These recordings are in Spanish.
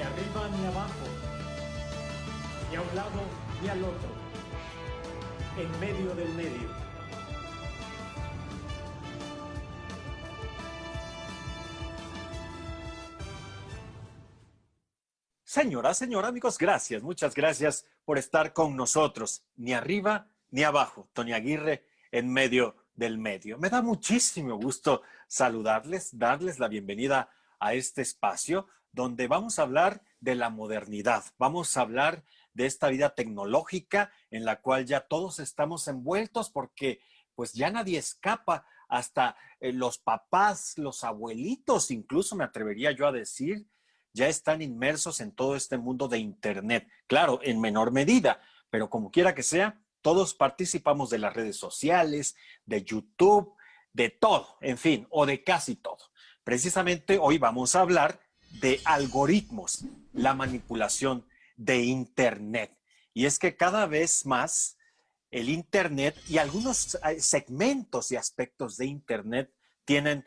ni arriba ni abajo, ni a un lado ni al otro, en medio del medio. Señora, amigos, gracias, muchas gracias por estar con nosotros. Ni arriba ni abajo. Tony Aguirre en medio del medio. Me da muchísimo gusto saludarles, darles la bienvenida a este espacio donde vamos a hablar de la modernidad. Vamos a hablar de esta vida tecnológica en la cual ya todos estamos envueltos porque pues ya nadie escapa, hasta los papás, los abuelitos, incluso me atrevería yo a decir, ya están inmersos en todo este mundo de Internet. Claro, en menor medida, pero como quiera que sea, todos participamos de las redes sociales, de YouTube, de todo, en fin, o de casi todo. Precisamente hoy vamos a hablar de algoritmos, la manipulación de Internet. Y es que cada vez más el Internet y algunos segmentos y aspectos de Internet tienen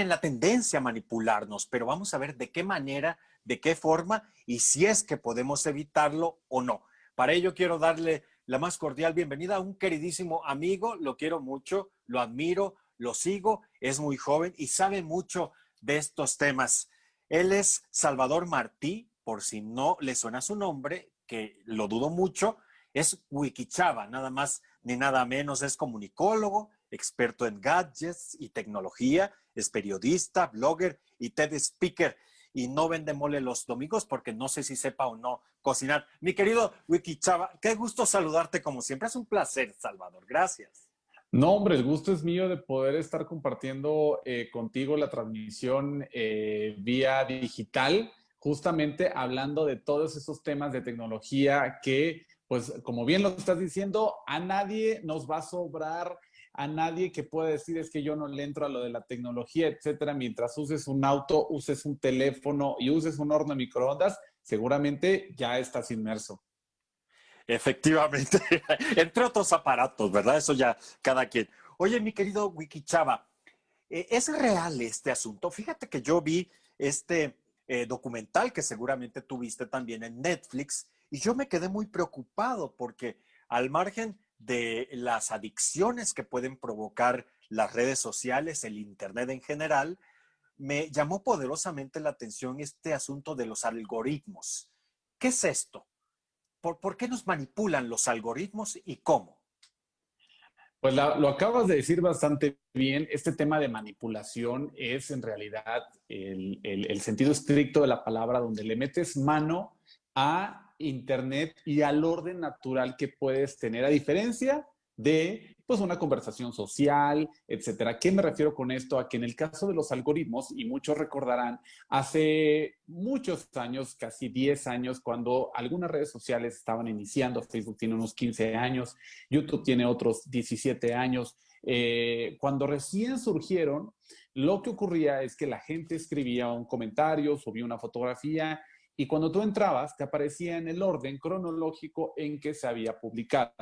la tendencia a manipularnos, pero vamos a ver de qué manera, de qué forma y si es que podemos evitarlo o no. Para ello quiero darle la más cordial bienvenida a un queridísimo amigo, lo quiero mucho, lo admiro, lo sigo, es muy joven y sabe mucho de estos temas. Él es Salvador Martí, por si no le suena su nombre, que lo dudo mucho, es Wikichava, nada más ni nada menos, es comunicólogo, experto en gadgets y tecnología, es periodista, blogger y TED Speaker. Y no vende mole los domingos porque no sé si sepa o no cocinar. Mi querido Wikichava, qué gusto saludarte como siempre. Es un placer, Salvador. Gracias. No, hombre, el gusto es mío de poder estar compartiendo contigo la transmisión vía digital, justamente hablando de todos esos temas de tecnología que, pues, como bien lo estás diciendo, a nadie nos va a sobrar, a nadie que pueda decir es que yo no le entro a lo de la tecnología, etcétera. Mientras uses un auto, uses un teléfono y uses un horno de microondas, seguramente ya estás inmerso. Efectivamente, entre otros aparatos, ¿verdad? Eso ya cada quien. Oye, mi querido Wikichava, ¿es real este asunto? Fíjate que yo vi este documental que seguramente tuviste también en Netflix y yo me quedé muy preocupado porque al margen de las adicciones que pueden provocar las redes sociales, el Internet en general, me llamó poderosamente la atención este asunto de los algoritmos. ¿Qué es esto? ¿Por qué nos manipulan los algoritmos y cómo? Pues lo acabas de decir bastante bien. Este tema de manipulación es en realidad el sentido estricto de la palabra, donde le metes mano a Internet y al orden natural que puedes tener, a diferencia de pues una conversación social, etcétera. ¿Qué me refiero con esto? A que en el caso de los algoritmos, y muchos recordarán, hace muchos años, casi 10 años, cuando algunas redes sociales estaban iniciando, Facebook tiene unos 15 años, YouTube tiene otros 17 años. Cuando recién surgieron, lo que ocurría es que la gente escribía un comentario, subía una fotografía y cuando tú entrabas te aparecía en el orden cronológico en que se había publicado.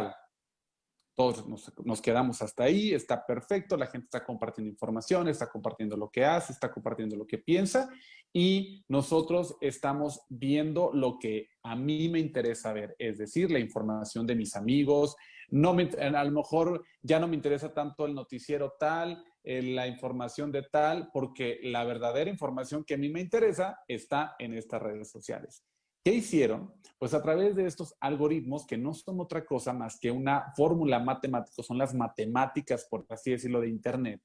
Todos nos quedamos hasta ahí, está perfecto, la gente está compartiendo información, está compartiendo lo que hace, está compartiendo lo que piensa y nosotros estamos viendo lo que a mí me interesa ver, es decir, la información de mis amigos. A lo mejor ya no me interesa tanto el noticiero tal, la información de tal, porque la verdadera información que a mí me interesa está en estas redes sociales. ¿Qué hicieron? Pues a través de estos algoritmos que no son otra cosa más que una fórmula matemática, son las matemáticas, por así decirlo, de Internet.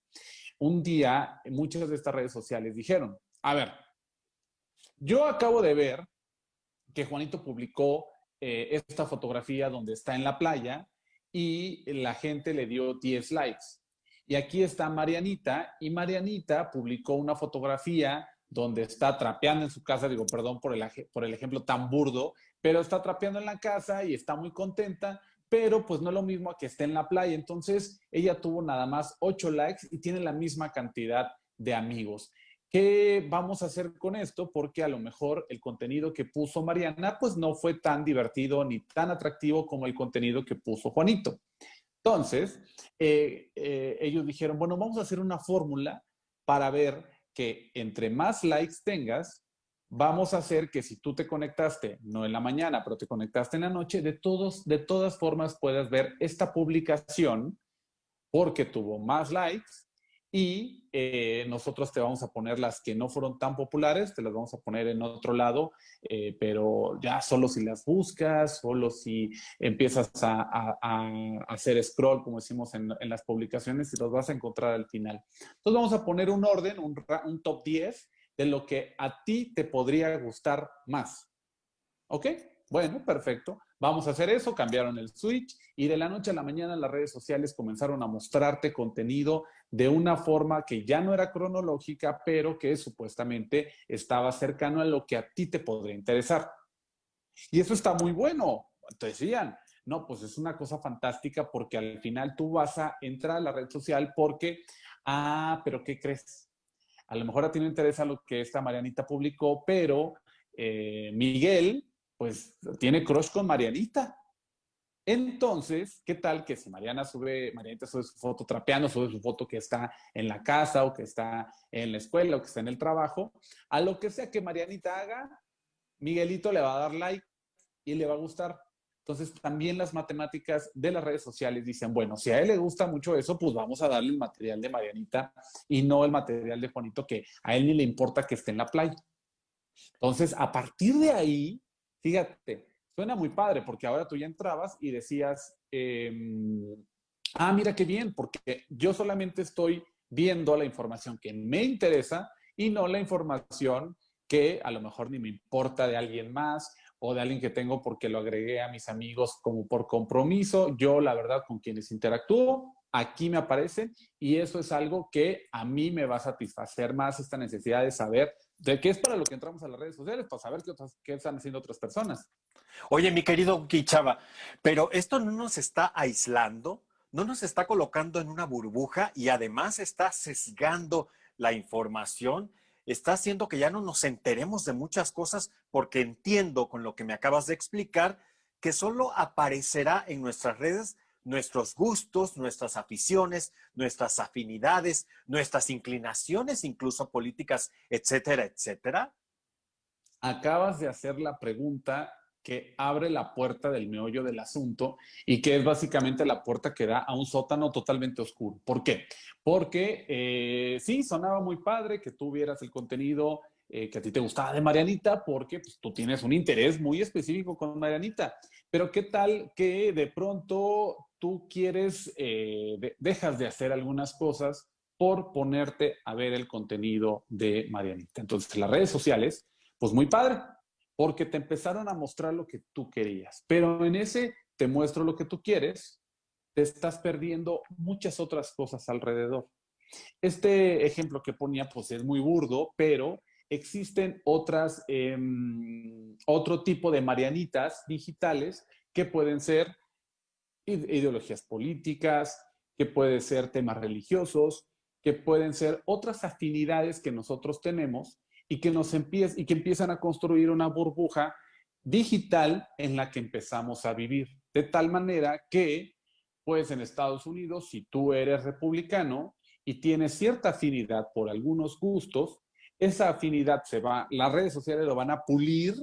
Un día, muchas de estas redes sociales dijeron, a ver, yo acabo de ver que Juanito publicó esta fotografía donde está en la playa y la gente le dio 10 likes. Y aquí está Marianita y Marianita publicó una fotografía donde está trapeando en su casa, digo, perdón por el ejemplo tan burdo, pero está trapeando en la casa y está muy contenta, pero pues no es lo mismo a que esté en la playa. Entonces ella tuvo nada más 8 likes y tiene la misma cantidad de amigos. ¿Qué vamos a hacer con esto? Porque a lo mejor el contenido que puso Mariana pues no fue tan divertido ni tan atractivo como el contenido que puso Juanito. Entonces, ellos dijeron, bueno, vamos a hacer una fórmula para ver que entre más likes tengas, vamos a hacer que si tú te conectaste, no en la mañana, pero te conectaste en la noche, de todas formas puedas ver esta publicación porque tuvo más likes y nosotros te vamos a poner las que no fueron tan populares, te las vamos a poner en otro lado, pero ya solo si las buscas, solo si empiezas a hacer scroll, como decimos en las publicaciones, y los vas a encontrar al final. Entonces vamos a poner un orden, un top 10 de lo que a ti te podría gustar más. ¿Ok? Bueno, perfecto. Vamos a hacer eso, cambiaron el switch y de la noche a la mañana las redes sociales comenzaron a mostrarte contenido de una forma que ya no era cronológica, pero que supuestamente estaba cercano a lo que a ti te podría interesar. Y eso está muy bueno. Te decían, no, pues es una cosa fantástica porque al final tú vas a entrar a la red social porque, pero ¿qué crees? A lo mejor a ti no interesa lo que esta Marianita publicó, pero Miguel, pues tiene crush con Marianita. Entonces, ¿qué tal que si Marianita sube su foto trapeando, sube su foto que está en la casa o que está en la escuela o que está en el trabajo, a lo que sea que Marianita haga, Miguelito le va a dar like y le va a gustar. Entonces, también las matemáticas de las redes sociales dicen, bueno, si a él le gusta mucho eso, pues vamos a darle el material de Marianita y no el material de Juanito, que a él ni le importa que esté en la playa. Entonces, a partir de ahí, fíjate, suena muy padre porque ahora tú ya entrabas y decías, mira qué bien, porque yo solamente estoy viendo la información que me interesa y no la información que a lo mejor ni me importa de alguien más o de alguien que tengo porque lo agregué a mis amigos como por compromiso. Yo, la verdad, con quienes interactúo, aquí me aparecen y eso es algo que a mí me va a satisfacer más esta necesidad de saber de qué es para lo que entramos a las redes sociales, para saber qué están haciendo otras personas. Oye, mi querido Quichava, pero esto no nos está aislando, no nos está colocando en una burbuja y además está sesgando la información, está haciendo que ya no nos enteremos de muchas cosas porque entiendo con lo que me acabas de explicar que solo aparecerá en nuestras redes nuestros gustos, nuestras aficiones, nuestras afinidades, nuestras inclinaciones, incluso políticas, etcétera, etcétera. Acabas de hacer la pregunta que abre la puerta del meollo del asunto y que es básicamente la puerta que da a un sótano totalmente oscuro. ¿Por qué? Porque sí, sonaba muy padre que tú vieras el contenido que a ti te gustaba de Marianita porque pues, tú tienes un interés muy específico con Marianita. Pero ¿qué tal que de pronto tú quieres, dejas de hacer algunas cosas por ponerte a ver el contenido de Marianita? Entonces, las redes sociales, pues muy padre, porque te empezaron a mostrar lo que tú querías. Pero en ese te muestro lo que tú quieres, te estás perdiendo muchas otras cosas alrededor. Este ejemplo que ponía, pues es muy burdo, pero existen otro tipo de marianitas digitales que pueden ser ideologías políticas, que pueden ser temas religiosos, que pueden ser otras afinidades que nosotros tenemos y que empiezan a construir una burbuja digital en la que empezamos a vivir. De tal manera que, pues en Estados Unidos, si tú eres republicano y tienes cierta afinidad por algunos gustos, esa afinidad las redes sociales lo van a pulir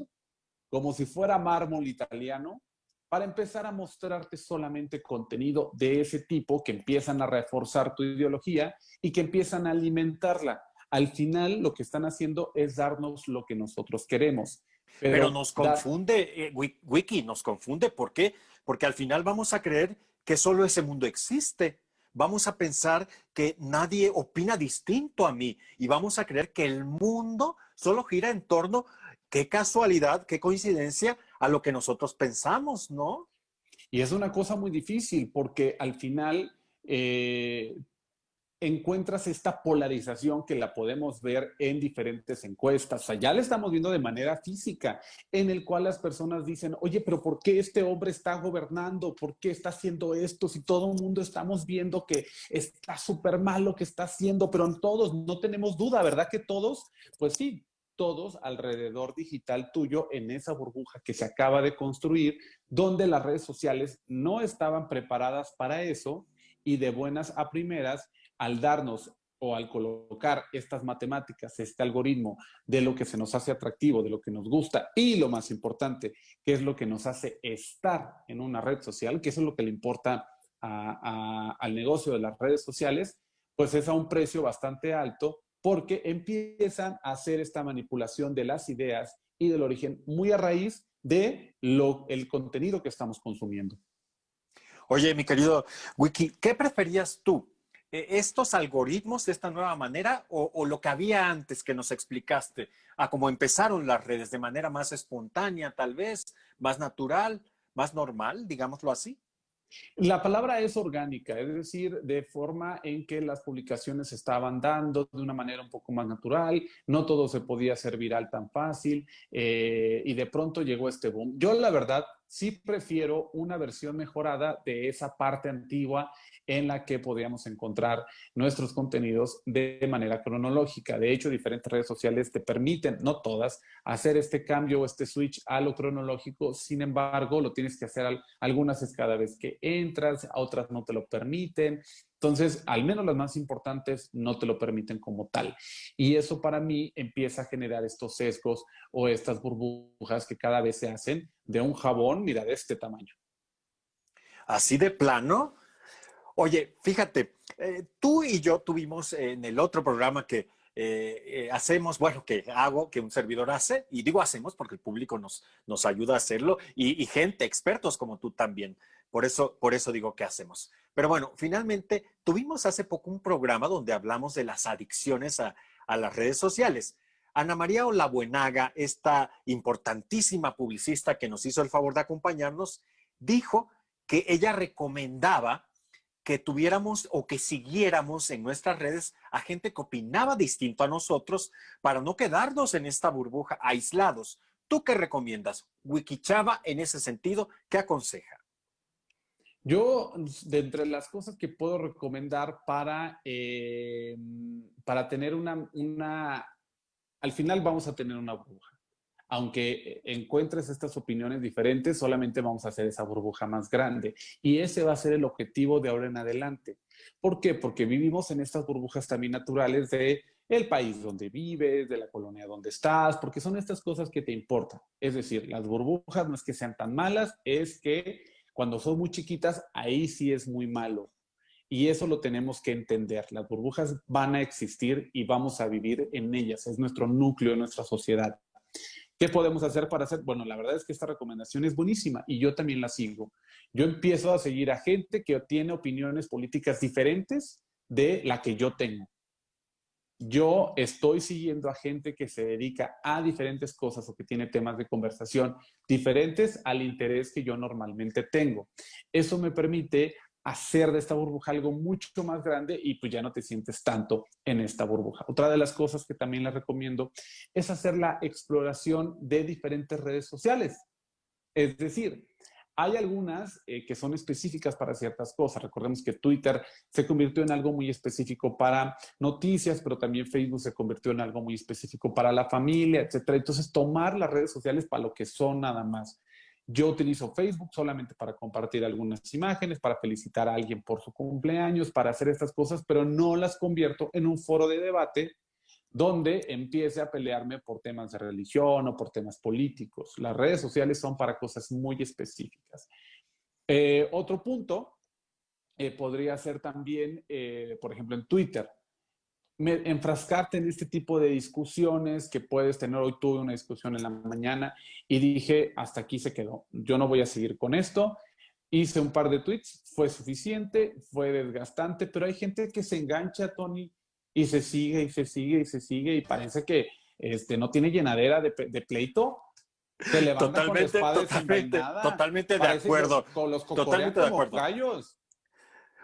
como si fuera mármol italiano para empezar a mostrarte solamente contenido de ese tipo que empiezan a reforzar tu ideología y que empiezan a alimentarla. Al final lo que están haciendo es darnos lo que nosotros queremos. Pero nos confunde, Wiki, nos confunde. ¿Por qué? Porque al final vamos a creer que solo ese mundo existe. Vamos a pensar que nadie opina distinto a mí y vamos a creer que el mundo solo gira en torno, qué casualidad, qué coincidencia, a lo que nosotros pensamos, ¿no? Y es una cosa muy difícil porque al final encuentras esta polarización que la podemos ver en diferentes encuestas. O sea, ya la estamos viendo de manera física, en el cual las personas dicen, oye, pero ¿por qué este hombre está gobernando? ¿Por qué está haciendo esto? Si todo el mundo estamos viendo que está súper mal lo que está haciendo, pero en todos no tenemos duda, ¿verdad que todos? Pues sí, todos alrededor digital tuyo en esa burbuja que se acaba de construir, donde las redes sociales no estaban preparadas para eso y de buenas a primeras al darnos o al colocar estas matemáticas, este algoritmo de lo que se nos hace atractivo, de lo que nos gusta y lo más importante, que es lo que nos hace estar en una red social, que eso es lo que le importa al negocio de las redes sociales, pues es a un precio bastante alto porque empiezan a hacer esta manipulación de las ideas y del origen muy a raíz de el contenido que estamos consumiendo. Oye, mi querido Wiki, ¿qué preferías tú? ¿Estos algoritmos de esta nueva manera o lo que había antes que nos explicaste, a cómo empezaron las redes de manera más espontánea, tal vez, más natural, más normal, digámoslo así? La palabra es orgánica, es decir, de forma en que las publicaciones se estaban dando de una manera un poco más natural, no todo se podía hacer viral tan fácil y de pronto llegó este boom. Yo la verdad sí prefiero una versión mejorada de esa parte antigua en la que podíamos encontrar nuestros contenidos de manera cronológica. De hecho, diferentes redes sociales te permiten, no todas, hacer este cambio o este switch a lo cronológico. Sin embargo, lo tienes que hacer algunas es cada vez que entras, a otras no te lo permiten. Entonces, al menos las más importantes no te lo permiten como tal. Y eso para mí empieza a generar estos sesgos o estas burbujas que cada vez se hacen de un jabón, mira, de este tamaño. Así de plano. Oye, fíjate, tú y yo tuvimos en el otro programa que hacemos, bueno, que hago, que un servidor hace, y digo hacemos porque el público nos ayuda a hacerlo, y gente, expertos como tú también. Por eso digo que hacemos. Pero bueno, finalmente tuvimos hace poco un programa donde hablamos de las adicciones a las redes sociales. Ana María Olabuenaga, esta importantísima publicista que nos hizo el favor de acompañarnos, dijo que ella recomendaba que tuviéramos o que siguiéramos en nuestras redes a gente que opinaba distinto a nosotros para no quedarnos en esta burbuja aislados. ¿Tú qué recomiendas? Wikichava, en ese sentido, ¿qué aconseja? Yo, de entre las cosas que puedo recomendar para tener al final vamos a tener una burbuja. Aunque encuentres estas opiniones diferentes, solamente vamos a hacer esa burbuja más grande. Y ese va a ser el objetivo de ahora en adelante. ¿Por qué? Porque vivimos en estas burbujas también naturales de el país donde vives, de la colonia donde estás, porque son estas cosas que te importan. Es decir, las burbujas no es que sean tan malas, es que cuando son muy chiquitas, ahí sí es muy malo. Y eso lo tenemos que entender. Las burbujas van a existir y vamos a vivir en ellas. Es nuestro núcleo, nuestra sociedad. ¿Qué podemos hacer para hacer? Bueno, la verdad es que esta recomendación es buenísima y yo también la sigo. Yo empiezo a seguir a gente que tiene opiniones políticas diferentes de la que yo tengo. Yo estoy siguiendo a gente que se dedica a diferentes cosas o que tiene temas de conversación diferentes al interés que yo normalmente tengo. Eso me permite hacer de esta burbuja algo mucho más grande y pues ya no te sientes tanto en esta burbuja. Otra de las cosas que también les recomiendo es hacer la exploración de diferentes redes sociales. Es decir, hay algunas que son específicas para ciertas cosas. Recordemos que Twitter se convirtió en algo muy específico para noticias, pero también Facebook se convirtió en algo muy específico para la familia, etcétera. Entonces, tomar las redes sociales para lo que son nada más. Yo utilizo Facebook solamente para compartir algunas imágenes, para felicitar a alguien por su cumpleaños, para hacer estas cosas, pero no las convierto en un foro de debate donde empiece a pelearme por temas de religión o por temas políticos. Las redes sociales son para cosas muy específicas. Otro punto podría ser también, por ejemplo, en Twitter, enfrascarte en este tipo de discusiones que puedes tener. Hoy tuve una discusión en la mañana y dije, hasta aquí se quedó. Yo no voy a seguir con esto. Hice un par de tweets, fue suficiente, fue desgastante, pero hay gente que se engancha, Tony, y se sigue, y se sigue, y se sigue, y parece que no tiene llenadera de pleito. Se levanta con la espada desenvainada. Totalmente de acuerdo. Con los Totalmente de como acuerdo. gallos.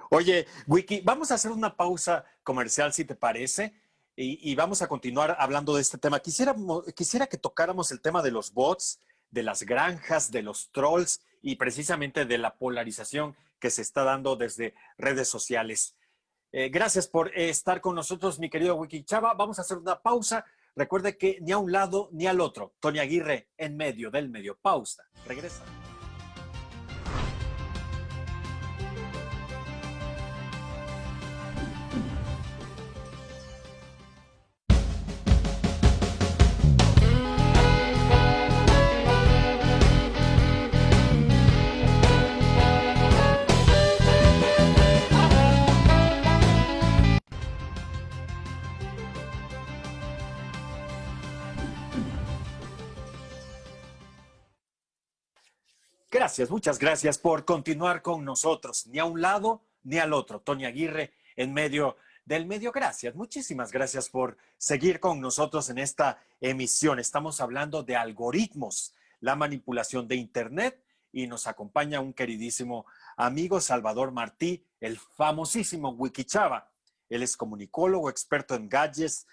Oye, Wiki, vamos a hacer una pausa comercial, si te parece, y vamos a continuar hablando de este tema. Quisiera que tocáramos el tema de los bots, de las granjas, de los trolls y precisamente de la polarización que se está dando desde redes sociales. Gracias por estar con nosotros, mi querido Wikichava. Vamos a hacer una pausa. Recuerde que ni a un lado ni al otro. Tony Aguirre en medio del medio. Pausa. Regresa. muchas gracias por continuar con nosotros, ni a un lado ni al otro. Tony Aguirre en medio del medio. Gracias, muchísimas gracias por seguir con nosotros en esta emisión. Estamos hablando de algoritmos, la manipulación de Internet, y nos acompaña un queridísimo amigo, Salvador Martí, el famosísimo Wikichava. Él es comunicólogo, experto en gadgets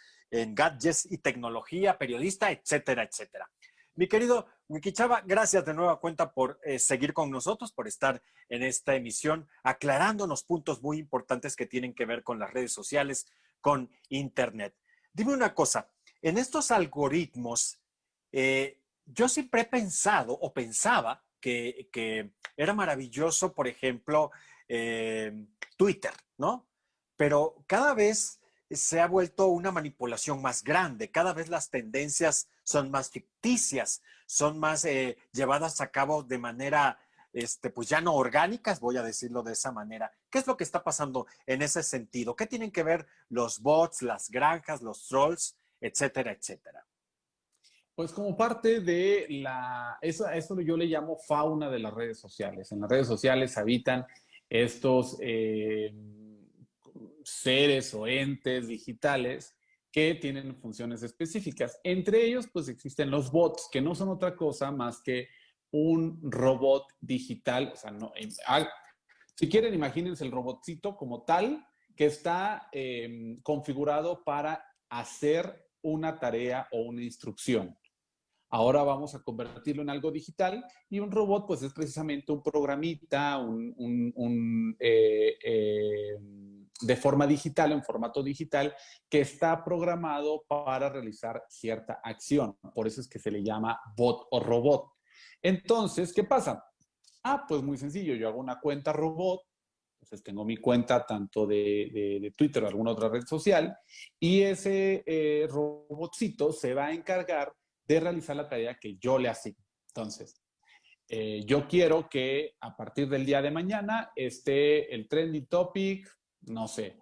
y tecnología, periodista, etcétera, etcétera. Mi querido Wikichava, gracias de nueva cuenta por seguir con nosotros, por estar en esta emisión, aclarándonos puntos muy importantes que tienen que ver con las redes sociales, con Internet. Dime una cosa, en estos algoritmos, yo siempre he pensado o pensaba que era maravilloso, por ejemplo, Twitter, ¿no? Pero cada vez se ha vuelto una manipulación más grande, cada vez las tendencias son más ficticias, son más llevadas a cabo de manera, pues ya no orgánicas, voy a decirlo de esa manera. ¿Qué es lo que está pasando en ese sentido? ¿Qué tienen que ver los bots, las granjas, los trolls, etcétera, etcétera? Pues como parte de eso yo le llamo fauna de las redes sociales. En las redes sociales habitan estos seres o entes digitales que tienen funciones específicas. Entre ellos, pues existen los bots, que no son otra cosa más que un robot digital. O sea, no, si quieren, imagínense el robotcito como tal, que está configurado para hacer una tarea o una instrucción. Ahora vamos a convertirlo en algo digital y un robot pues es precisamente un programita, de forma digital, en formato digital, que está programado para realizar cierta acción. Por eso es que se le llama bot o robot. Entonces, ¿qué pasa? Pues muy sencillo, yo hago una cuenta robot, entonces tengo mi cuenta tanto de Twitter o alguna otra red social y ese robotcito se va a encargar de realizar la tarea que yo le asigno. Entonces, yo quiero que a partir del día de mañana esté el trending topic, no sé,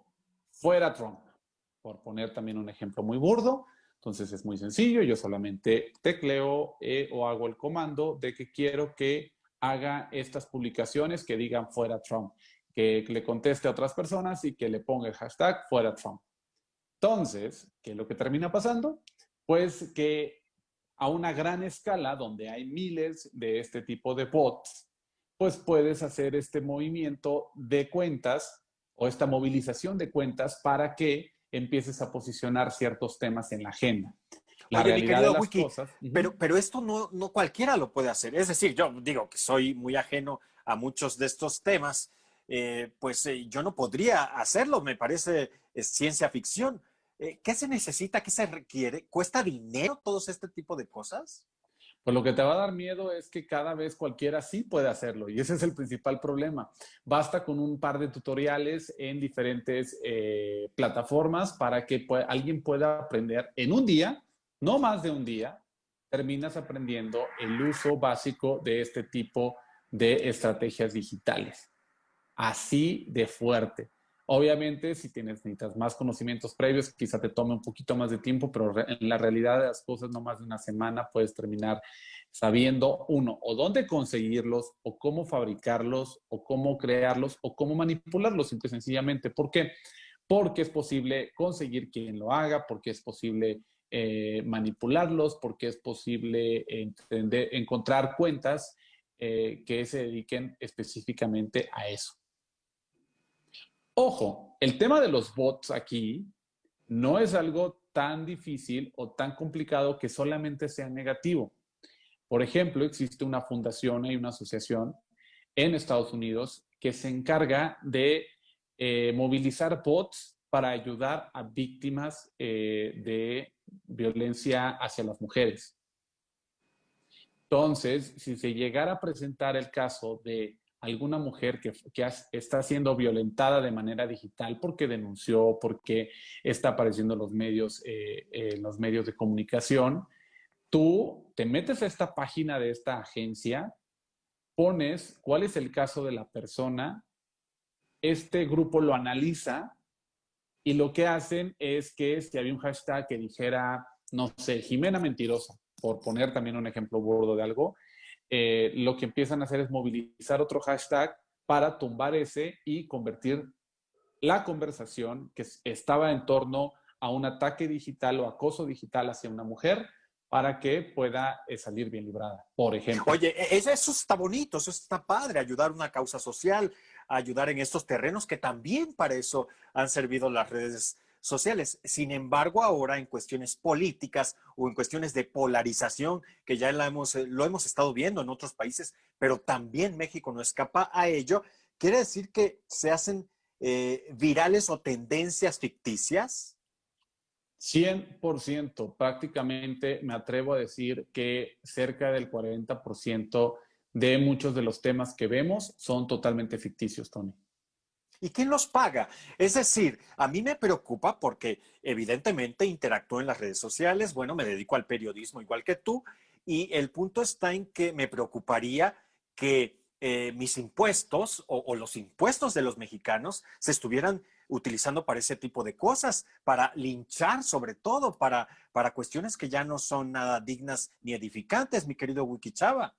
fuera Trump, por poner también un ejemplo muy burdo. Entonces es muy sencillo, yo solamente tecleo o hago el comando de que quiero que haga estas publicaciones que digan fuera Trump, que le conteste a otras personas y que le ponga el hashtag fuera Trump. Entonces, ¿qué es lo que termina pasando? Pues que a una gran escala, donde hay miles de este tipo de bots, pues puedes hacer este movimiento de cuentas o esta movilización de cuentas para que empieces a posicionar ciertos temas en la agenda. La Oye, mi realidad de querido las Wiki, cosas. pero esto no cualquiera lo puede hacer. Es decir, yo digo que soy muy ajeno a muchos de estos temas, yo no podría hacerlo, me parece ciencia ficción. ¿Qué se necesita? ¿Qué se requiere? ¿Cuesta dinero todos este tipo de cosas? Pues lo que te va a dar miedo es que cada vez cualquiera sí puede hacerlo y ese es el principal problema. Basta con un par de tutoriales en diferentes plataformas para que alguien pueda aprender en un día, no más de un día, terminas aprendiendo el uso básico de este tipo de estrategias digitales. Así de fuerte. Obviamente, si necesitas más conocimientos previos, quizá te tome un poquito más de tiempo, pero en la realidad de las cosas, no más de una semana puedes terminar sabiendo, uno, o dónde conseguirlos, o cómo fabricarlos, o cómo crearlos, o cómo manipularlos, simple y sencillamente. ¿Por qué? Porque es posible conseguir quien lo haga, porque es posible manipularlos, porque es posible encontrar cuentas que se dediquen específicamente a eso. Ojo, el tema de los bots aquí no es algo tan difícil o tan complicado que solamente sea negativo. Por ejemplo, existe una fundación y una asociación en Estados Unidos que se encarga de movilizar bots para ayudar a víctimas de violencia hacia las mujeres. Entonces, si se llegara a presentar el caso de alguna mujer que está siendo violentada de manera digital porque denunció, porque está apareciendo en los medios de comunicación, tú te metes a esta página de esta agencia, pones cuál es el caso de la persona, este grupo lo analiza y lo que hacen es que si había un hashtag que dijera, no sé, Jimena Mentirosa, por poner también un ejemplo burdo de algo, lo que empiezan a hacer es movilizar otro hashtag para tumbar ese y convertir la conversación que estaba en torno a un ataque digital o acoso digital hacia una mujer para que pueda salir bien librada, por ejemplo. Oye, eso está bonito, eso está padre, ayudar a una causa social, ayudar en estos terrenos que también para eso han servido las redes sociales. Sin embargo, ahora en cuestiones políticas o en cuestiones de polarización, que ya lo hemos estado viendo en otros países, pero también México no escapa a ello, quiere decir que se hacen virales o tendencias ficticias. 100%, prácticamente me atrevo a decir que cerca del 40% de muchos de los temas que vemos son totalmente ficticios, Tony. ¿Y quién los paga? Es decir, a mí me preocupa porque evidentemente interactúo en las redes sociales, bueno, me dedico al periodismo igual que tú, y el punto está en que me preocuparía que mis impuestos o los impuestos de los mexicanos se estuvieran utilizando para ese tipo de cosas, para linchar sobre todo, para cuestiones que ya no son nada dignas ni edificantes, mi querido Wiki Chava.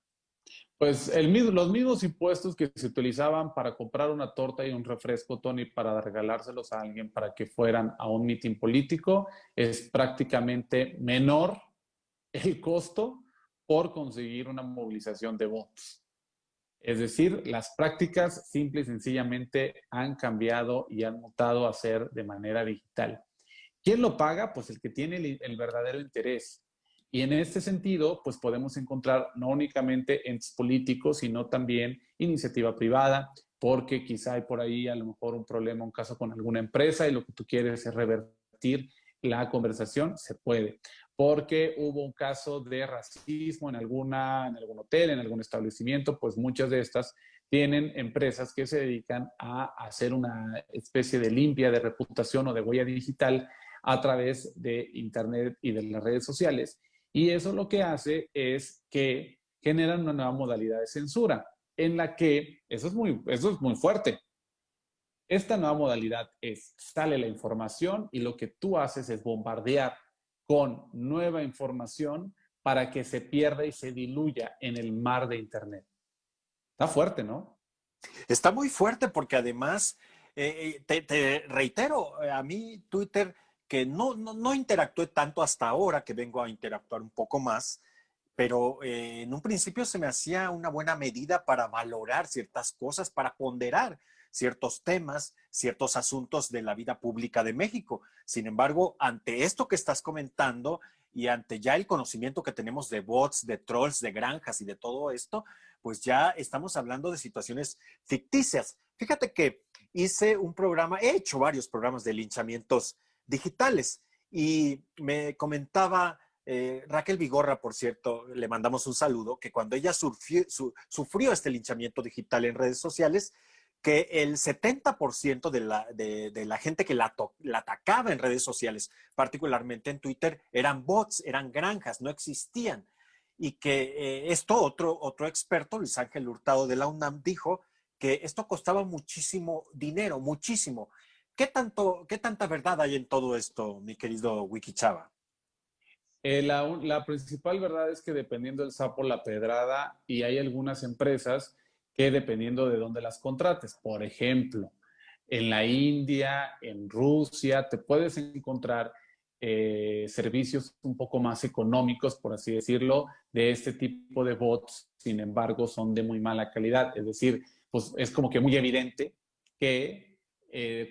Pues los mismos impuestos que se utilizaban para comprar una torta y un refresco, Tony, para regalárselos a alguien para que fueran a un mitin político, es prácticamente menor el costo por conseguir una movilización de votos. Es decir, las prácticas simple y sencillamente han cambiado y han mutado a ser de manera digital. ¿Quién lo paga? Pues el que tiene el verdadero interés. Y en este sentido, pues podemos encontrar no únicamente entes políticos, sino también iniciativa privada, porque quizá hay por ahí a lo mejor un problema, un caso con alguna empresa y lo que tú quieres es revertir la conversación, se puede. Porque hubo un caso de racismo en algún hotel, en algún establecimiento, pues muchas de estas tienen empresas que se dedican a hacer una especie de limpia de reputación o de huella digital a través de Internet y de las redes sociales. Y eso lo que hace es que generan una nueva modalidad de censura, en la que, eso es muy fuerte. Esta nueva modalidad sale la información y lo que tú haces es bombardear con nueva información para que se pierda y se diluya en el mar de Internet. Está fuerte, ¿no? Está muy fuerte porque además, te reitero, a mí Twitter, que no interactué tanto hasta ahora, que vengo a interactuar un poco más, pero en un principio se me hacía una buena medida para valorar ciertas cosas, para ponderar ciertos temas, ciertos asuntos de la vida pública de México. Sin embargo, ante esto que estás comentando y ante ya el conocimiento que tenemos de bots, de trolls, de granjas y de todo esto, pues ya estamos hablando de situaciones ficticias. Fíjate que hice un programa, he hecho varios programas de linchamientos digitales y me comentaba Raquel Vigorra, por cierto, le mandamos un saludo, que cuando ella sufrió este linchamiento digital en redes sociales, que el 70% de la gente que la atacaba en redes sociales, particularmente en Twitter, eran bots, eran granjas, no existían. Y que esto otro experto, Luis Ángel Hurtado de la UNAM, dijo que esto costaba muchísimo dinero, muchísimo. ¿Qué tanta verdad hay en todo esto, mi querido Wiki Chava? La principal verdad es que dependiendo del sapo, la pedrada, y hay algunas empresas que dependiendo de dónde las contrates, por ejemplo, en la India, en Rusia, te puedes encontrar servicios un poco más económicos, por así decirlo, de este tipo de bots, sin embargo, son de muy mala calidad. Es decir, pues es como que muy evidente que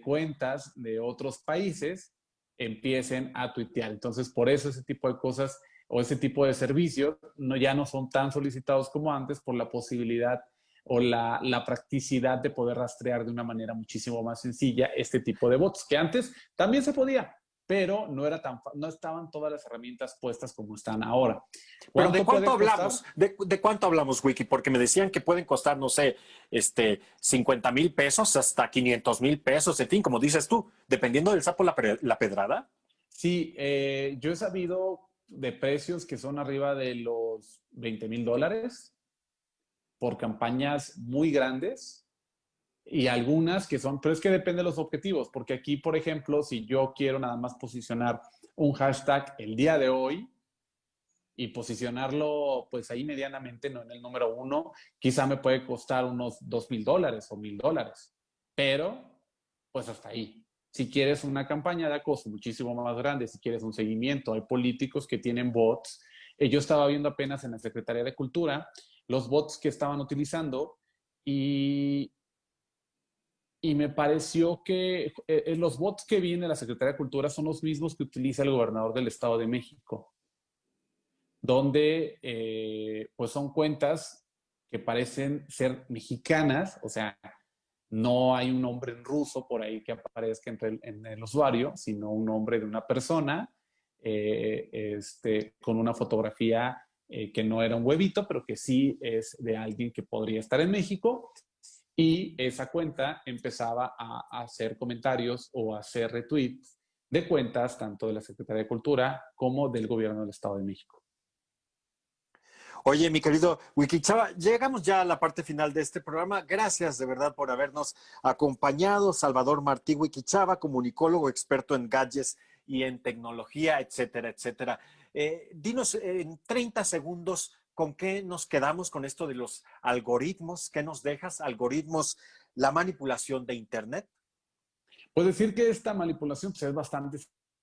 cuentas de otros países empiecen a tuitear. Entonces, por eso ese tipo de cosas o ese tipo de servicios ya no son tan solicitados como antes por la posibilidad o la practicidad de poder rastrear de una manera muchísimo más sencilla este tipo de bots, que antes también se podía, pero no estaban todas las herramientas puestas como están ahora. Pero ¿de cuánto hablamos? ¿De cuánto hablamos, Wiki? Porque me decían que pueden costar, no sé, 50,000 pesos hasta 500,000 pesos, en fin, como dices tú, dependiendo del sapo la pedrada. Sí, yo he sabido de precios que son arriba de los $20,000 por campañas muy grandes y algunas que son, pero es que depende de los objetivos, porque aquí, por ejemplo, si yo quiero nada más posicionar un hashtag el día de hoy y posicionarlo pues ahí medianamente, no en el número uno, quizá me puede costar unos $2,000 o $1,000, pero pues hasta ahí. Si quieres una campaña de acoso muchísimo más grande, si quieres un seguimiento, hay políticos que tienen bots. Yo estaba viendo apenas en la Secretaría de Cultura los bots que estaban utilizando y, y me pareció que los bots que vi en la Secretaría de Cultura son los mismos que utiliza el gobernador del Estado de México, donde pues son cuentas que parecen ser mexicanas, o sea, no hay un nombre en ruso por ahí que aparezca en el usuario, sino un nombre de una persona con una fotografía que no era un huevito, pero que sí es de alguien que podría estar en México. Y esa cuenta empezaba a hacer comentarios o a hacer retweets de cuentas tanto de la Secretaría de Cultura como del Gobierno del Estado de México. Oye, mi querido Wikichava, llegamos ya a la parte final de este programa. Gracias de verdad por habernos acompañado. Salvador Martí Wikichava, comunicólogo, experto en gadgets y en tecnología, etcétera, etcétera. Dinos en 30 segundos con qué nos quedamos con esto de los algoritmos. ¿Qué nos dejas? Algoritmos, la manipulación de Internet. Puedo decir que esta manipulación pues, es bastante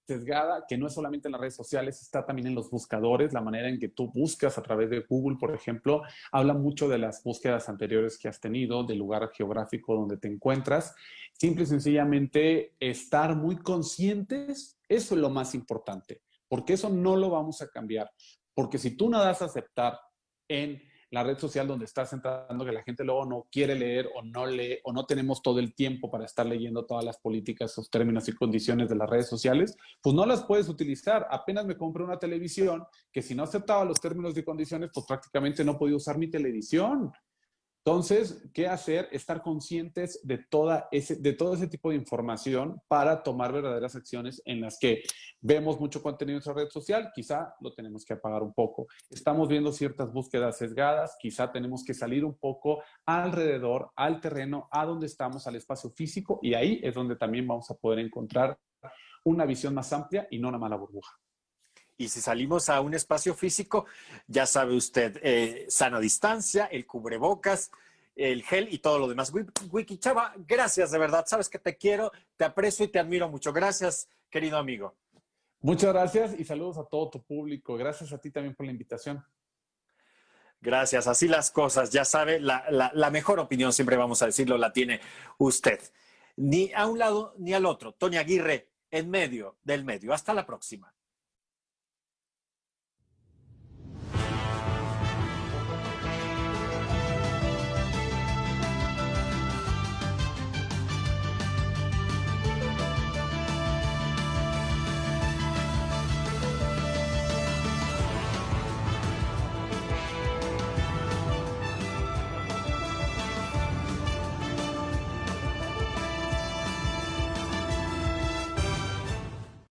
sesgada, que no es solamente en las redes sociales, está también en los buscadores, la manera en que tú buscas a través de Google, por ejemplo, habla mucho de las búsquedas anteriores que has tenido, del lugar geográfico donde te encuentras. Simple y sencillamente estar muy conscientes, eso es lo más importante, porque eso no lo vamos a cambiar, porque si tú no das a aceptar en la red social donde estás entrando, que la gente luego no quiere leer o no lee o no tenemos todo el tiempo para estar leyendo todas las políticas, los términos y condiciones de las redes sociales, pues no las puedes utilizar. Apenas me compré una televisión que si no aceptaba los términos y condiciones, pues prácticamente no podía usar mi televisión. Entonces, ¿qué hacer? Estar conscientes de todo ese tipo de información para tomar verdaderas acciones en las que vemos mucho contenido en nuestra red social, quizá lo tenemos que apagar un poco. Estamos viendo ciertas búsquedas sesgadas, quizá tenemos que salir un poco alrededor, al terreno, a donde estamos, al espacio físico, y ahí es donde también vamos a poder encontrar una visión más amplia y no una mala burbuja. Y si salimos a un espacio físico, ya sabe usted, sana distancia, el cubrebocas, el gel y todo lo demás. Wikichava, gracias de verdad. Sabes que te quiero, te aprecio y te admiro mucho. Gracias, querido amigo. Muchas gracias y saludos a todo tu público. Gracias a ti también por la invitación. Gracias, así las cosas. Ya sabe, la mejor opinión, siempre vamos a decirlo, la tiene usted. Ni a un lado ni al otro. Tony Aguirre, en medio del medio. Hasta la próxima.